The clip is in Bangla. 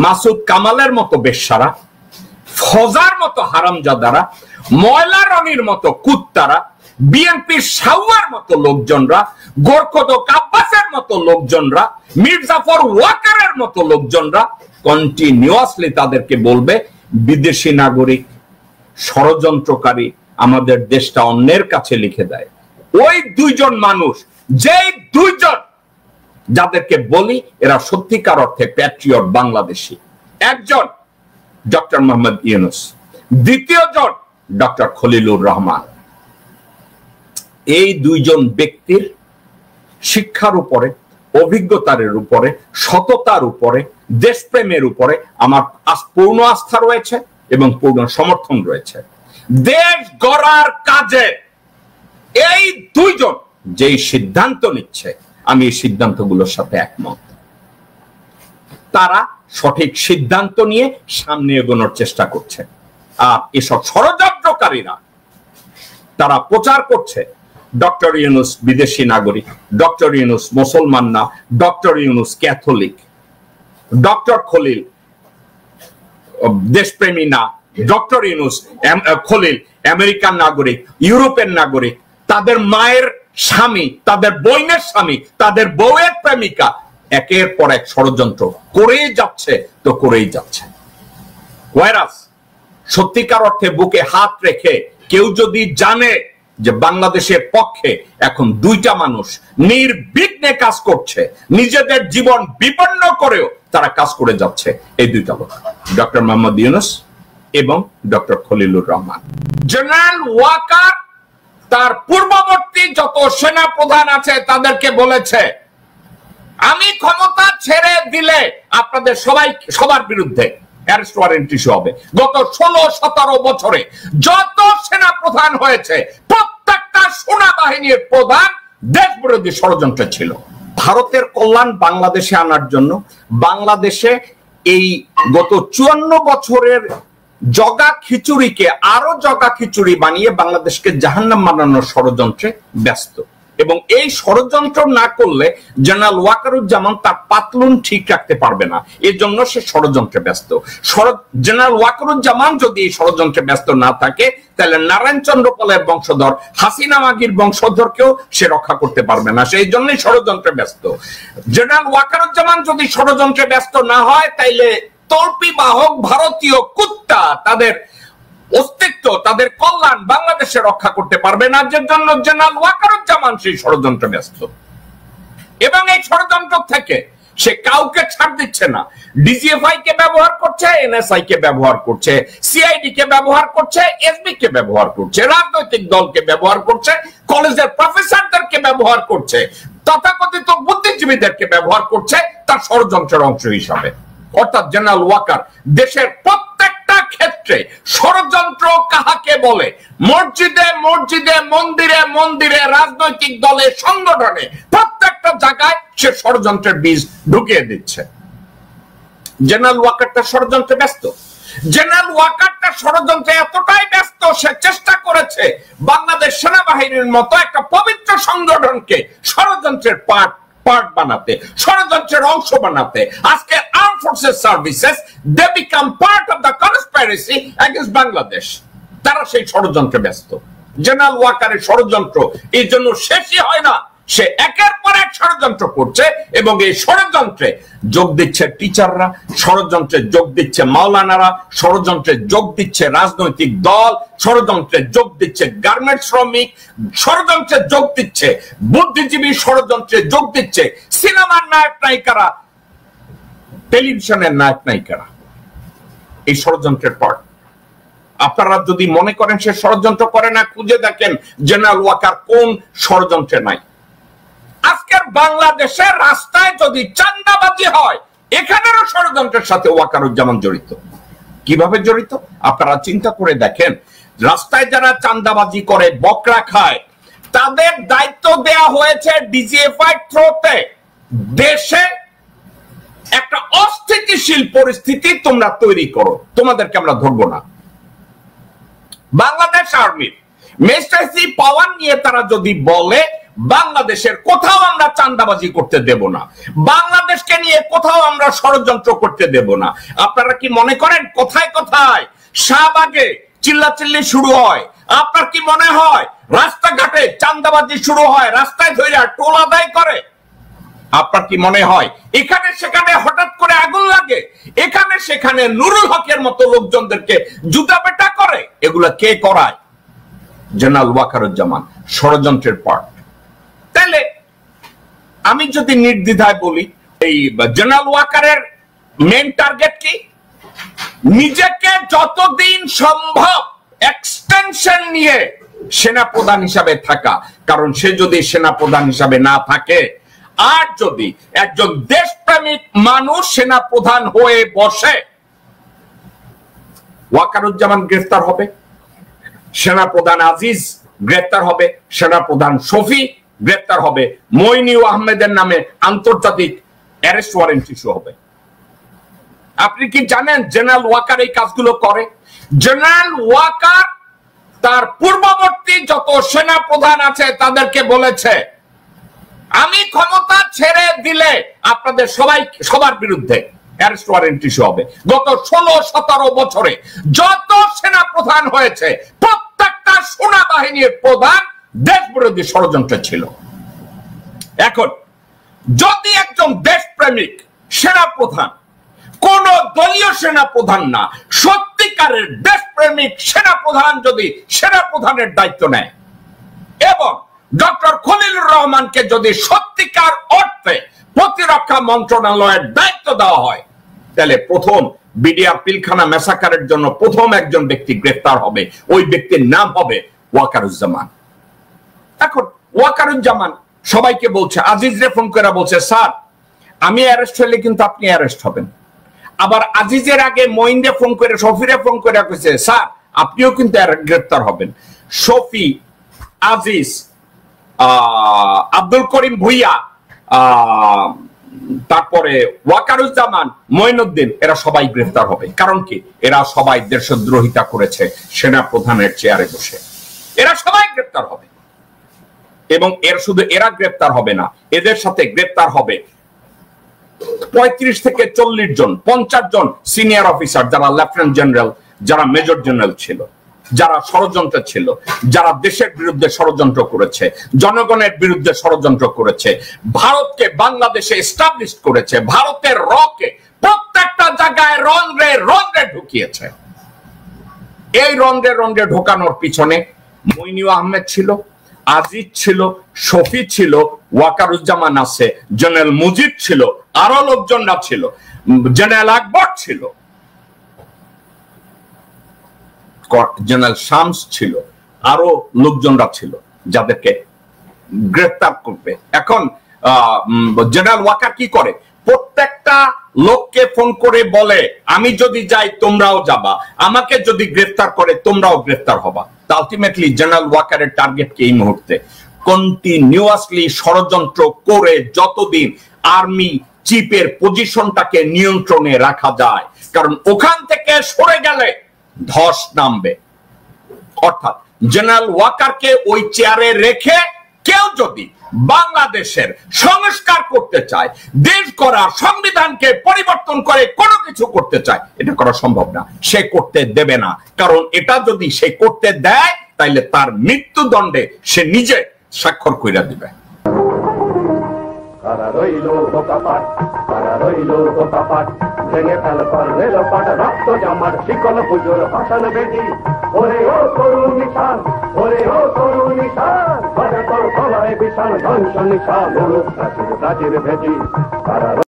মাসুদ কামালের মতো বেশ্যারা, ফজার মতো হারামজাদারা, ময়লা রনির মতো কুত্তারা, বিএনপির শাওয়ার মতো লোকজনরা, গোরখদক আব্বাসের মতো লোকজনরা, মির্জাফর ওয়াকারের মতো লোকজনরা কন্টিনিউয়াসলি তাদেরকে বলবে বিদেশি নাগরিক, ষড়যন্ত্রকারী, আমাদের দেশটা অন্যের কাছে লিখে দেয়। ওই দুইজন মানুষ, যেই দুইজন যাদেরকে বলি এরা সত্যিকার অর্থে প্যাট্রিয়ট বাংলাদেশী, একজন ডক্টর মোহাম্মদ ইউনূস, দ্বিতীয় জন ডক্টর খলিলুর রহমান। এই দুইজন ব্যক্তির শিক্ষার উপরে, অভিজ্ঞতার উপরে, সততার উপরে, দেশপ্রেমের উপরে আমার পূর্ণ আস্থা রয়েছে এবং পূর্ণ সমর্থন রয়েছে। দেশ গড়ার কাজে এই দুইজন যেই সিদ্ধান্ত নিচ্ছে আমি এই সিদ্ধান্তগুলোর সাথে একমত। তারা সঠিক সিদ্ধান্ত নিয়ে সামনে এগোনোর চেষ্টা করছে। আর এসব ষড়যন্ত্রকারীরা তারা প্রচার করছে ডক্টর ইউনূস বিদেশি নাগরিক, ডক্টর ইউনূস মুসলমান না, doctor Yunus Catholic, doctor Khalil দেশপ্রেমী না, ডক্টর ইউনূস খলিল আমেরিকান নাগরিক, ইউরোপের নাগরিক, তাদের মায়ের স্বামী, তাদের বোনের স্বামী, তাদের বউয়ের প্রেমিকা, একের পর এক ষড়যন্ত্র করেই যাচ্ছে তো করেই যাচ্ছে। ওয়াইরাস সত্যিকার অর্থে বুকে হাত রেখে কেউ যদি জানে যে বাংলাদেশের পক্ষে এখন দুইটা মানুষ নির্বিঘ্নে কাজ করছে, নিজেদের জীবন বিপন্ন করেও তারা কাজ করে যাচ্ছে, এই দুইটা লোক, ডক্টর মোহাম্মদ ইউনূস এবং ডক্টর খলিলুর রহমান। জেনারেল ওয়াকার তার পূর্ববর্তী যত সেনা প্রধান আছে তাদেরকে বলেছে আমি ক্ষমতা ছেড়ে দিলে আপনাদের সবার বিরুদ্ধে অ্যারেস্ট ওয়ারেন্ট ইস্যু হবে। গত 16-17 বছরে যত সেনা প্রধান হয়েছে প্রত্যেকটা সেনাবাহিনীর প্রধান দেশ বিরোধী ষড়যন্ত্র ছিল। ভারতের কল্যাণ বাংলাদেশে আনার জন্য বাংলাদেশে এই গত 54 বছরের জগা খিচুড়িকে আরো জগা খিচুড়ি বানিয়ে বাংলাদেশকে জাহান্নাম বানানোর ষড়যন্ত্রে ব্যস্ত। এবং এই ষড়যন্ত্র না করলে জেনারেল ওয়াকারুজ্জামান তার পাতলুন ঠিক রাখতে পারবে না, এর জন্য সে ষড়যন্ত্রে ব্যস্ত। জেনারেল ওয়াকারুজ্জামান যদি এই ষড়যন্ত্রে ব্যস্ত না থাকে তাহলে নারায়ণ চন্দ্র পালের বংশধর হাসিনা মাগির বংশধরকেও সে রক্ষা করতে পারবে না, সেই জন্যই ষড়যন্ত্রে ব্যস্ত। জেনারেল ওয়াকারুজ্জামান যদি ষড়যন্ত্রে ব্যস্ত না হয় তাইলে তর্পি বাহক ভারতীয় কুত্তা তাদের অস্তিত্ব, তাদের কল্যাণ বাংলাদেশে রক্ষা করতে পারবে না, যে জন্য জেনারেল ওয়াকারুজ্জামান সেই ষড়যন্ত্রে ব্যস্ত। এবং এই ষড়যন্ত্র থেকে সে কাউকে ছাড় দিচ্ছে না। ডিজিএফআই কে ব্যবহার করছে, এনএসআই কে ব্যবহার করছে, সিআইডি কে ব্যবহার করছে, এসবি কে ব্যবহার করছে, রাজনৈতিক দলকে ব্যবহার করছে, কলেজের প্রফেসরদেরকে ব্যবহার করছে, তথাকথিত বুদ্ধিজীবীদেরকে ব্যবহার করছে তার ষড়যন্ত্রের অংশ হিসাবে। অর্থাৎ জেনারেল ওয়াকার দেশের প্রত্যেকটা ক্ষেত্রে ষড়যন্ত্র কাহাকে বলে, মসজিদে মসজিদে, মন্দিরে মন্দিরে, রাজনৈতিক দলে, সংগঠনে, প্রত্যেকটা জায়গায় সে ষড়যন্ত্রের বীজ ঢুকিয়ে দিচ্ছে। জেনারেল ওয়াকারটা ষড়যন্ত্রে ব্যস্ত। জেনারেল ওয়াকারটা ষড়যন্ত্রে এতটাই ব্যস্ত সে চেষ্টা করেছে বাংলাদেশ সেনাবাহিনীর মতো একটা পবিত্র সংগঠনকে ষড়যন্ত্রের পার্ট বানাতে, ষড়যন্ত্রের অংশ বানাতে। আজকে armed forces services they became part of the conspiracy against Bangladesh. তারা সেই ষড়যন্ত্রে ব্যস্ত। জেনারেল ওয়াকারের ষড়যন্ত্র এই জন্য শেষই হয় না, সে একের পর এক ষড়যন্ত্র করছে এবং এই ষড়যন্ত্রে যোগ দিচ্ছে টিচাররা, ষড়যন্ত্রে যোগ দিচ্ছে মাওলানারা, ষড়যন্ত্রে যোগ দিচ্ছে রাজনৈতিক দল, ষড়যন্ত্রে যোগ দিচ্ছে গার্মেন্ট শ্রমিক, ষড়যন্ত্রে যোগ দিচ্ছে বুদ্ধিজীবী, ষড়যন্ত্রে যোগ দিচ্ছে সিনেমার নায়ক নায়িকারা, টেলিভিশনের নায়ক নায়িকারা। এই ষড়যন্ত্রের পর আপনারা যদি মনে করেন সে ষড়যন্ত্র করে না, খুঁজে দেখেন জেনারেল ওয়াকার কোন ষড়যন্ত্রে নাই। আজকের বাংলাদেশের রাস্তায় যদি চাঁদাবাজি হয় এখানেরও ষড়যন্ত্রের সাথে ওয়াকারুজ্জামান জড়িত। কিভাবে জড়িত আপনারা চিন্তা করে দেখেন। রাস্তায় যারা চাঁদাবাজি করে, বকরা খায়, তাদের দায়িত্ব দেয়া হয়েছে ডিজিএফআই থ্রোতে দেশে একটা অস্থিতিশীল পরিস্থিতি তোমরা তৈরি করো, তোমাদেরকে আমরা ধরবো না। বাংলাদেশ আর্মির মেজিস্ট্রেসি পাওয়ার নিয়ে তারা যদি বলে বাংলাদেশের কোথাও আমরা চাঁদাবাজি করতে দেব না, বাংলাদেশকে নিয়ে কোথাও আমরা ষড়যন্ত্র করতে দেব না। আপনারা কি মনে করেন কোথায় কোথায় শাহবাগে চিল্লাচিল্লি শুরু হয়? আপনার কি মনে হয় রাস্তাঘাটে চাঁদাবাজি শুরু হয়, রাস্তায় ধরে টোল আদায় করে? আপনার কি মনে হয় এখানে সেখানে হঠাৎ করে আগুন লাগে, এখানে সেখানে নুরুল হকের মতো লোকজনদেরকে জুতা পেটা করে? এগুলা কে করায়? জেনারেল ওয়াকারুজ্জামান ষড়যন্ত্রের পার্ট। তাহলে আমি যদি নির্দ্বিধায় বলি, এই জেনারেল ওয়াকারের মেইন টার্গেট কি? নিজেকে যতদিন সম্ভব এক্সটেনশন নিয়ে সেনাপ্রধান হিসাবে থাকা। কারণ সে যদি সেনাপ্রধান হিসাবে না থাকে, আর যদি একজন দেশপ্রেমিক মানুষ সেনাপ্রধান হয়ে বসে, ওয়াকারুজ্জামান গ্রেফতার হবে, সেনাপ্রধান আজিজ গ্রেফতার হবে, সেনাপ্রধান শফি গ্রেফতার হবে, মইনিউ আহমেদের নামে আন্তর্জাতিক অ্যারেস্ট ওয়ারেন্ট ইস্যু হবে। আপনি কি জানেন জেনারেল ওয়াকার এই কাজগুলো করে? জেনারেল ওয়াকার তার পূর্ববর্তী যত সেনা প্রধান আছে তাদেরকে বলেছে, আমি ক্ষমতা ছেড়ে দিলে আপনাদের সবার বিরুদ্ধে অ্যারেস্ট ওয়ারেন্ট ইস্যু হবে। গত 16-17 বছরে যত সেনা প্রধান হয়েছে প্রত্যেকটা সেনাবাহিনীর প্রধান দেশ বিরোধী ষড়যন্ত্র ছিল। এখন যদি একজন দেশপ্রেমিক সেনা প্রধান, কোন দলীয় সেনা প্রধান না, সত্যিকারের দেশপ্রেমিক সেনা প্রধান যদি সেনা প্রধানের দায়িত্ব নেয় এবং ডক্টর খলিলুর রহমানকে যদি সত্যিকার অর্থে প্রতিরক্ষা মন্ত্রণালয়ের দায়িত্ব দেওয়া হয়, তাহলে প্রথম বিডিআর পিলখানা ম্যাসাকারের জন্য প্রথম একজন ব্যক্তি গ্রেফতার হবে, ওই ব্যক্তির নাম হবে ওয়াকারুজ্জামান। এখন ওয়াকারুজ্জামান সবাইকে বলছে, আজিজরে ফোন করে বলছে, স্যার আমি অ্যারেস্ট হলে কিন্তু আপনি অ্যারেস্ট হবেন। আবার আজিজের আগে মঈনরে ফোন করে, শফিরে ফোন করে কইছে, স্যার আপনিও কিন্তু গ্রেফতার হবেন। শফি, আজিজ, আব্দুল করিম ভুইয়া, তারপরে ওয়াকারুজ্জামান, মঈনুদ্দিন, এরা সবাই গ্রেফতার হবে। কারণ কি? এরা সবাই দেশদ্রোহিতা করেছে সেনা প্রধানের চেয়ারে বসে। এরা সবাই গ্রেফতার হবে এবং শুধু এরা গ্রেফতার হবে না, এদের সাথে গ্রেফতার হবে 35 থেকে 40 জন, 50 জন সিনিয়র অফিসার, যারা লেফটেন্যান্ট জেনারেল, যারা মেজর জেনারেল ছিল, যারা ষড়যন্ত্র ছিল, যারা দেশের বিরুদ্ধে ষড়যন্ত্র করেছে, জনগণের বিরুদ্ধে ষড়যন্ত্র করেছে, ভারতকে বাংলাদেশে এস্টাবলিশ করেছে, ভারতের রকে প্রত্যেকটা জায়গায় রন্ধ্রে রন্ধ্রে ঢুকিয়েছে। এই রন্ধ্রে রন্ধ্রে ঢোকানোর পিছনে মইনিউ আহমেদ ছিল, আজিজ ছিল, শফি ছিল, ওয়াকারুজ্জামান আছে, জেনারেল মুজিব ছিল, আরো লোকজনরা ছিল, জেনারেল আকবর ছিল, জেনারেল শামস ছিল, আরো লোকজনরা ছিল যাদেরকে গ্রেফতার করবে। এখন জেনারেল ওয়াকার কি করে? প্রত্যেকটা লোককে ফোন করে বলে, আমি যদি যাই তোমরাও যাবা, আমাকে যদি গ্রেফতার করে তোমরাও গ্রেফতার হবা। আলটিমেটলি জেনারেল ওয়াকারের টার্গেট কি এই মুহূর্তে? কন্টিনিউয়াসলি ষড়যন্ত্র করে যতদিন আর্মি চিফের পজিশনটাকে নিয়ন্ত্রণে রাখা যায়, কারণ ওখান থেকে সরে গেলে ধস নামবে। অর্থাৎ জেনারেল ওয়াকারকে ওই চেয়ারে রেখে কেউ যদি বাংলাদেশের সংস্কার করতে চায়, দেশ করা, সংবিধানকে পরিবর্তন করে কোনো কিছু করতে চায়, এটা করা সম্ভব না, সে করতে দেবে না। কারণ এটা যদি সে করতে দেয় তাইলে তার মৃত্যুদণ্ডে সে নিজে স্বাক্ষর কইরা দিবে। ভেঙে ফেল রেল পাট, রক্ত জমাট, শিকল পুজোর ভাষণ বেদি, ওরে ও তরুণ নিশান, ওরে ও তরুণ নিশান, তোর তলায় বিশাল ধ্বংস নিশান, প্রাচীর প্রাচীর ভেদি।